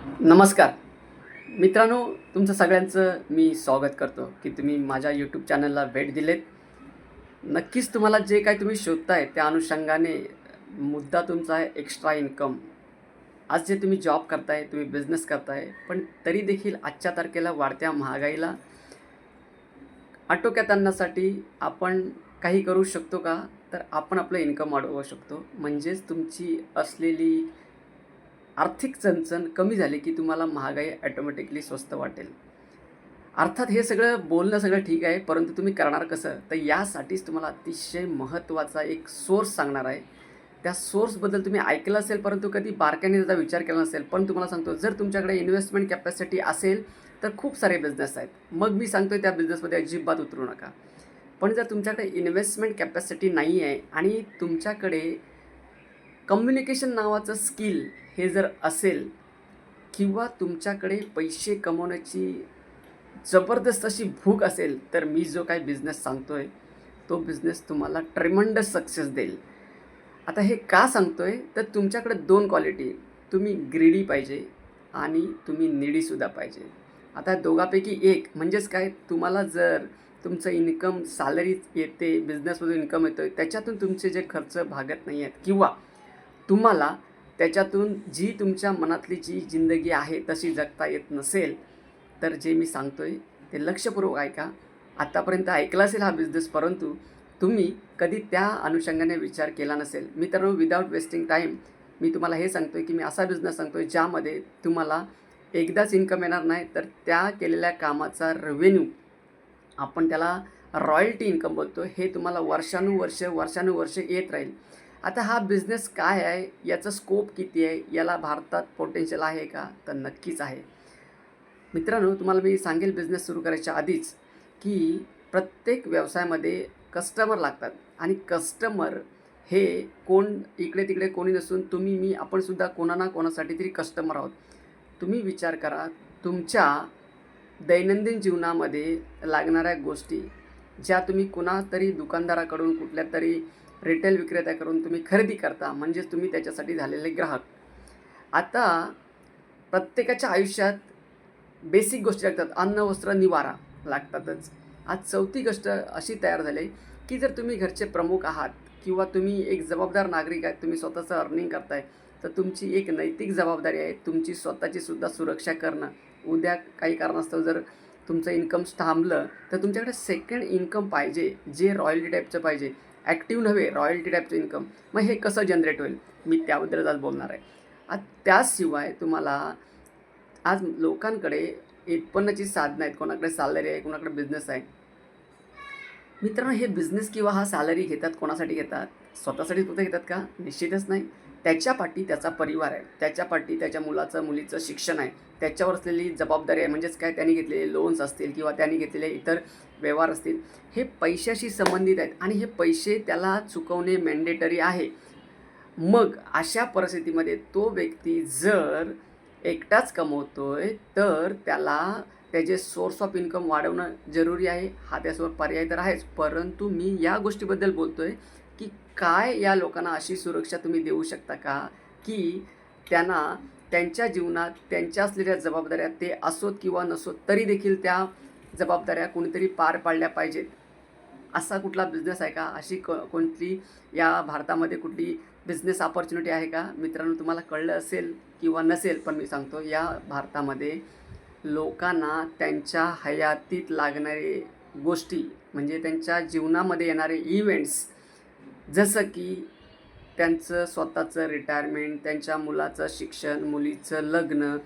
नमस्कार मित्रांनो, तुमचं सगळ्यांचं मी स्वागत करतो की तुम्ही माझ्या यूट्यूब चॅनलला भेट दिलेत. नक्कीच तुम्हाला जे काही तुम्ही शोधताय त्या अनुषंगाने मुद्दा तुमचा आहे एक्स्ट्रा इन्कम. आज जे तुम्ही जॉब करताय, तुम्ही बिझनेस करताय, पण तरी देखील आजच्या तारखेला वाढत्या महागाईला आटोक्यात आणण्यासाठी आपण काही करू शकतो का? तर आपण आपलं इन्कम वाढवू शकतो. म्हणजेच तुमची असलेली आर्थिक चणचण कमी झाली की तुम्हाला महागाई ऑटोमॅटिकली स्वस्त वाटेल. अर्थात हे सगळं बोलणं सगळं ठीक आहे, परंतु तुम्ही करणार कसं? तर यासाठीच तुम्हाला अतिशय महत्त्वाचा एक सोर्स सांगणार आहे. त्या सोर्सबद्दल तुम्ही ऐकलं असेल, परंतु कधी बारकाईने त्याचा विचार केला नसेल. पण तुम्हाला सांगतो, जर तुमच्याकडे इन्व्हेस्टमेंट कॅपॅसिटी असेल, तर खूप सारे बिझनेस आहेत. मग मी सांगतोय त्या बिझनेसमध्ये अजिबात उतरू नका. पण जर तुमच्याकडे इन्व्हेस्टमेंट कॅपॅसिटी नाही आहे आणि तुमच्याकडे कम्युनिकेशन नावाचं स्किल हे जर असेल किंवा तुमच्याकडे पैसे कमवण्याची जबरदस्त अशी भूक असेल, तर मी जो काही बिझनेस सांगतोय तो बिझनेस तुम्हाला ट्रेमंडस सक्सेस देईल. आता हे का सांगतोय? तर तुमच्याकडे 2 क्वालिटी, तुम्ही ग्रीडी पाहिजे आणि तुम्ही नीडीसुद्धा पाहिजे. आता दोघापैकी एक म्हणजेच काय, तुम्हाला जर तुमचं इन्कम सॅलरी येते, बिझनेसमधून इन्कम येतोय, त्याच्यातून तुमचे जे खर्च भागत नाही आहेत किंवा तुम्हाला त्याच्यातून जी तुमच्या मनातली जी जिंदगी आहे तशी जगता येत नसेल, तर जे मी सांगतोय ते लक्षपूर्वक ऐका. आत्तापर्यंत ऐकला असेल हा बिझनेस, परंतु तुम्ही कधी त्या अनुषंगाने विचार केला नसेल. मित्रांनो, विदाऊट वेस्टिंग टाईम मी तुम्हाला हे सांगतोय की मी असा बिझनेस सांगतोय ज्यामध्ये तुम्हाला एकदाच इन्कम येणार नाही, तर त्या केलेल्या कामाचा रेव्हेन्यू, आपण त्याला रॉयल्टी इन्कम बोलतो, हे तुम्हाला वर्षानुवर्ष येत राहील. आता हा बिझनेस काय आहे, याचं स्कोप किती आहे, याला भारतात पोटेन्शियल आहे का? तर नक्कीच आहे. मित्रांनो, तुम्हाला मी सांगेल बिझनेस सुरू करायच्या आधीच की प्रत्येक व्यवसायामध्ये कस्टमर लागतात आणि कस्टमर हे कोण इकडे तिकडे कोणी नसून तुम्ही मी आपणसुद्धा कोणा ना कोणासाठी तरी कस्टमर आहोत. तुम्ही विचार करा, तुमच्या दैनंदिन जीवनामध्ये लागणाऱ्या गोष्टी ज्या तुम्ही कुणातरी दुकानदाराकडून, कुठल्यातरी रिटेल विक्रेत्याकडून तुम्ही खरेदी करता, म्हणजेच तुम्ही त्याच्यासाठी झालेले ग्राहक. आता प्रत्येकाच्या आयुष्यात बेसिक गोष्टी लागतात. अन्न, वस्त्र, निवारा लागतातच. आज चौथी गोष्ट अशी तयार झाली की जर तुम्ही घरचे प्रमुख आहात किंवा तुम्ही एक जबाबदार नागरिक आहात, तुम्ही स्वतःचं अर्निंग करताय, तर तुमची एक नैतिक जबाबदारी आहे तुमची स्वतःची सुद्धा सुरक्षा करणं. उद्या काही कारणास्तव जर तुमचं इन्कम थांबलं, तर तुमच्याकडे सेकंड इन्कम पाहिजे, जे रॉयल्टी टाईपचं पाहिजे. ॲक्टिव्ह नव्हे, रॉयल्टी टाईपचं इन्कम. मग हे कसं जनरेट होईल, मी त्याबद्दलच आज बोलणार आहे. आज त्याशिवाय तुम्हाला आज लोकांकडे उत्पन्नाची साधनं आहेत. कोणाकडे सॅलरी आहे, कोणाकडे बिझनेस आहे. मित्रांनो, हे बिझनेस किंवा हा सॅलरी घेतात कोणासाठी घेतात? स्वतःसाठी फक्त घेतात का? निश्चितच नाही. त्याच्या पाठी त्याचा परिवार आहे, त्याच्या पाठी त्याच्या मुलाचं मुलीचं शिक्षण आहे, त्याच्यावर असलेली जबाबदारी आहे. म्हणजेच काय, त्यांनी घेतलेले लोन्स असतील किंवा त्यांनी घेतलेले इतर व्यवहार असतील, हे पैशाशी संबंधित आहेत आणि हे पैसे त्याला चुकवणे मॅन्डेटरी आहे. मग अशा परिस्थितीमध्ये तो व्यक्ती जर एकटाच कमवतोय, तर त्याला त्याचे सोर्स ऑफ इन्कम वाढवणं जरुरी आहे. हा त्यासमोर पर्याय तर आहेच, परंतु मी या गोष्टीबद्दल बोलतोय की काय या लोकांना अशी सुरक्षा तुम्ही देऊ शकता का, की त्यांना त्यांच्या जीवनात त्यांच्या असलेल्या जबाबदाऱ्या, ते असोत किंवा नसोत, तरी देखील त्या जबाबदाऱ्या कोणीतरी पार पाडल्या पाहिजेत. असा कुठला बिझनेस आहे का? अशी कोणती या भारतामध्ये कुठली बिझनेस अपॉर्च्युनिटी आहे का? मित्रांनो, तुम्हाला कळलं असेल किंवा नसेल, पण मी सांगतो, या भारतामध्ये लोकांना त्यांच्या हयातीत लागणारे गोष्टी, म्हणजे त्यांच्या जीवनामध्ये येणारे इव्हेंट्स, जसं की त्यांचं स्वतःचं रिटायरमेंट, त्यांच्या मुलाचं शिक्षण, मुलीचं लग्न,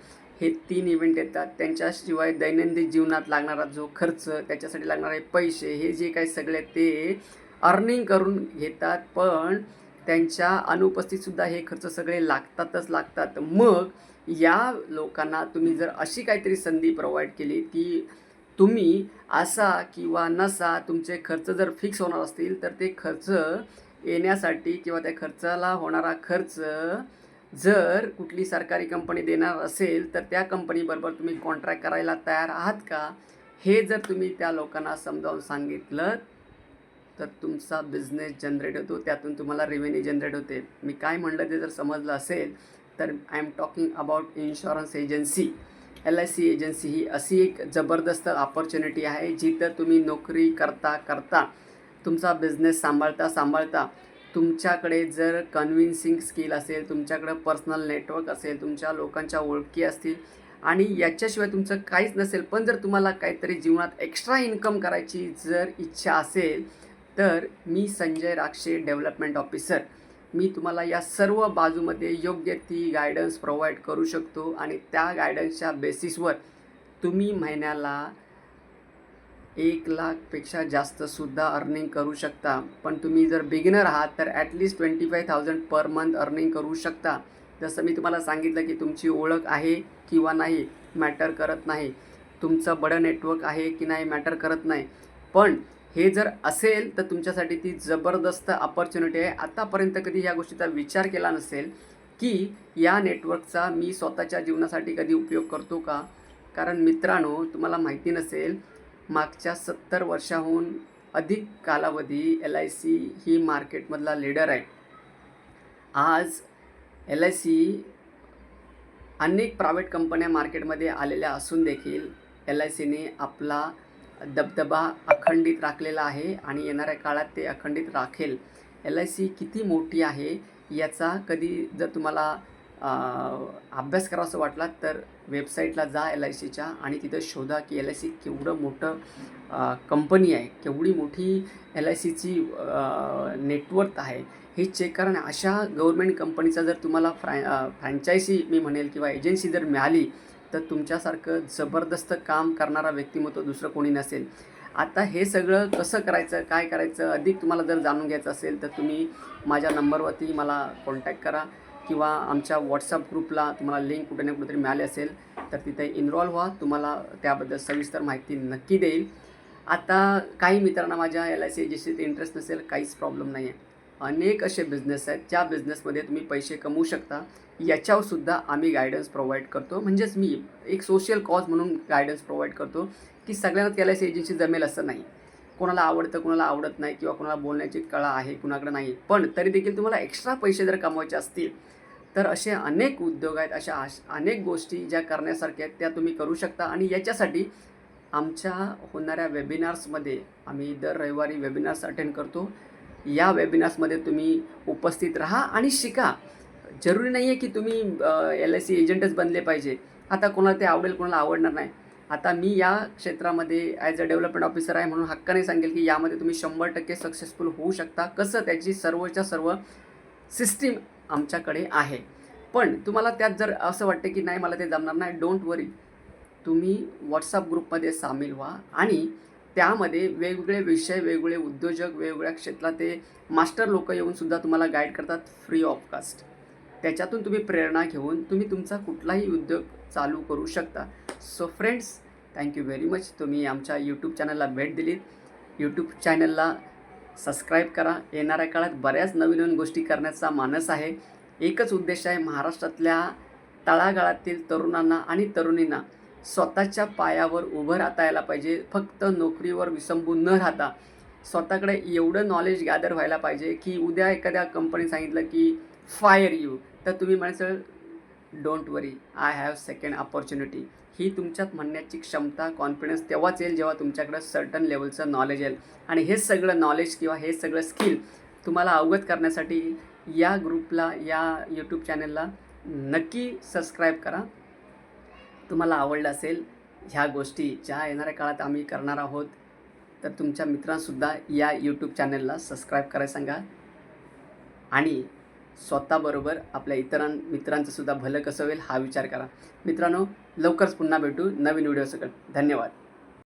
हे 3 इव्हेंट येतात. त्यांच्याशिवाय दैनंदिन जीवनात लागणारा जो खर्च, त्याच्यासाठी लागणारे पैसे, हे जे काही सगळे ते अर्निंग करून घेतात, पण त्यांच्या अनुपस्थितसुद्धा हे खर्च सगळे लागतातच लागतात. मग या लोकांना तुम्ही जर अशी काहीतरी संधी प्रोव्हाइड केली की तुम्ही असा किंवा नसा तुमचे खर्च जर फिक्स होणार असतील, तर ते खर्च येण्यासाठी किंवा त्या खर्चाला होणारा खर्च जर कुठली सरकारी कंपनी देणार असेल, तर त्या कंपनीबरोबर तुम्ही कॉन्ट्रॅक्ट करायला तयार आहात का? हे जर तुम्ही त्या लोकांना समजावून सांगितलं, तर तुमचा बिझनेस जनरेट होतो, त्यातून तुम्हाला रेव्हेन्यू जनरेट होते. मी काय म्हणलं ते जर समजलं असेल, तर I am talking about insurance agency. LIC agency ही अशी एक जबरदस्त अपॉर्च्युनिटी आहे जिथं तुम्ही नोकरी करता करता तुमचा बिझनेस सांभाळता तुमच्याकडे जर कन्व्हिन्सिंग स्किल असेल, तुमच्याकडं पर्सनल नेटवर्क असेल, तुमच्या लोकांच्या ओळखी असतील आणि याच्याशिवाय तुमचं काहीच नसेल, पण जर तुम्हाला काहीतरी जीवनात एक्स्ट्रा इन्कम करायची जर इच्छा असेल, तर मी संजय राक्षे, डेव्हलपमेंट ऑफिसर, मी तुम्हाला या सर्व बाजूमध्ये योग्य ती गायडन्स प्रोव्हाइड करू शकतो आणि त्या गायडन्सच्या बेसिसवर तुम्ही महिन्याला 1,00,000पेक्षा जास्तसुद्धा अर्निंग करू शकता. पण तुम्ही जर बिगिनर आहात तर ॲटलिस्ट 25,000 पर मंथ अर्निंग करू शकता. जसं मी तुम्हाला सांगितलं की तुमची ओळख आहे किंवा नाही मॅटर करत नाही, तुमचं बडं नेटवर्क आहे की नाही मॅटर करत नाही. पण हे जर असेल तर तुमच्यासाठी ती जबरदस्त अपॉर्च्युनिटी आहे. आतापर्यंत कधी ह्या गोष्टीचा विचार केला नसेल की या नेटवर्कचा मी स्वतःच्या जीवनासाठी कधी उपयोग करतो का? कारण मित्रांनो, तुम्हाला माहिती नसेल, मागच्या 70 वर्षाहून अधिक कालावधी LIC ही मार्केटमधला लीडर आहे. आज LIC अनेक प्रायव्हेट कंपन्या मार्केटमध्ये आलेल्या असून देखील LICने आपला दबदबा अखंडित राखलेला आहे आणि येणाऱ्या काळात ते अखंडित राखेल. LIC किती मोठी आहे याचा कधी जर तुम्हाला अभ्यास करावासा वाटला तर वेबसाईटला जा LICच्या आणि तिथं शोधा की LIC केवढं मोठं कंपनी आहे, केवढी मोठी LICची नेटवर्थ आहे हे चेक करा. अशा गव्हर्मेंट कंपनीचा जर तुम्हाला फ्रँचायझी मी म्हणेल किंवा एजन्सी जर मिळाली तर तुमच्यासारखं जबरदस्त काम करणारा व्यक्तिमत्व दुसरं कोणी नसेल. आता हे सगळं कसं करायचं, काय करायचं अधिक तुम्हाला जर जाणून घ्यायचं असेल तर तुम्ही माझ्या नंबरवरती मला कॉन्टॅक्ट करा किंवा आमच्या व्हॉट्सअप ग्रुपला तुम्हाला लिंक कुठे ना कुठेतरी मिळाली असेल तर तिथे इन्व्हॉल्व व्हा. तुम्हाला त्याबद्दल सविस्तर माहिती नक्की देईल. आता काही मित्रांना माझ्या LIC एजन्सीत इंटरेस्ट नसेल, काहीच प्रॉब्लेम नाही आहे. अनेक असे बिझनेस आहेत ज्या बिझनेसमध्ये तुम्ही पैसे कमवू शकता, याच्यावरसुद्धा आम्ही गायडन्स प्रोव्हाइड करतो. म्हणजेच मी एक सोशल कॉज म्हणून गायडन्स प्रोव्हाइड करतो की सगळ्यांना LIC एजन्सी जमेल असं नाही. कोणाला आवडतं, कोणाला आवडत नाही किंवा कोणाला बोलण्याची कला आहे, कुणाकडे नाही. पण तरी देखील तुम्हाला एक्स्ट्रा पैसे जर कमवायचे असतील तर असे अनेक उद्योग आहेत, अशा अनेक गोष्टी ज्या करण्यासारख्या आहेत त्या तुम्ही करू शकता. आणि याच्यासाठी आमच्या होणाऱ्या वेबिनार्समध्ये आम्ही दर रविवारी वेबिनार्स अटेंड करतो. या वेबिनार्समध्ये तुम्ही उपस्थित राहा आणि शिका. जरुरी नाही आहे की तुम्ही LIC एजंटच बनले पाहिजे. आता कोणाला ते आवडेल, कोणाला आवडणार नाही. आता मी या क्षेत्रामध्ये ॲज अ डेव्हलपमेंट ऑफिसर आहे म्हणून हक्काने सांगेल की यामध्ये तुम्ही 100% सक्सेसफुल होऊ शकता. कसं, त्याची सर्वच्या सर्व सिस्टीम आमच्याकडे आहे. पण तुम्हाला त्यात जर असं वाटतं की नाही मला ते जमणार नाही, डोंट वरी. तुम्ही व्हॉट्सअप ग्रुपमध्ये सामील व्हा आणि त्यामध्ये वेगवेगळे विषय, वेगवेगळे उद्योजक, वेगवेगळ्या क्षेत्रात ते मास्टर लोक येऊनसुद्धा तुम्हाला गाईड करतात फ्री ऑफ कास्ट. त्याच्यातून तुम्ही प्रेरणा घेऊन तुम्ही तुमचा कुठलाही उद्योग चालू करू शकता. So friends, thank you very much. तुम्ही आमच्या यूट्यूब चॅनलला भेट दिलीत. यूट्यूब चॅनलला सबस्क्राईब करा. येणाऱ्या काळात बऱ्याच नवीन नवीन गोष्टी करण्याचा मानस आहे. एकच उद्देश आहे, महाराष्ट्रातल्या तळागाळातील तरुणांना आणि तरुणींना स्वतःच्या पायावर उभं राहता यायला पाहिजे. फक्त नोकरीवर विसंबून न राहता स्वतःकडे एवढं नॉलेज गॅदर व्हायला पाहिजे की उद्या एखाद्या कंपनी सांगितलं की फायर यू तर तुम्ही म्हणायचं don't worry, I have second opportunity. ही तुमच्यात म्हणण्याची क्षमता, कॉन्फिडन्स तेव्हाच येईल जेव्हा तुमच्याकडं सर्टन लेवलचं नॉलेज येईल. आणि हे सगळं नॉलेज किंवा हे सगळं स्किल तुम्हाला अवगत करण्यासाठी या ग्रुपला, या यूट्यूब चॅनलला नक्की सबस्क्राईब करा. तुम्हाला आवडलं असेल ह्या गोष्टी ज्या येणाऱ्या काळात आम्ही करणार आहोत तर तुमच्या मित्रांसुद्धा या यूट्यूब चॅनलला सबस्क्राईब करायला सांगा. आणि स्वतःबरोबर आपल्या मित्रांचंसुद्धा भलं कसं होईल हा विचार करा. मित्रांनो, लवकरच पुन्हा भेटू नवीन व्हिडिओसकट. धन्यवाद.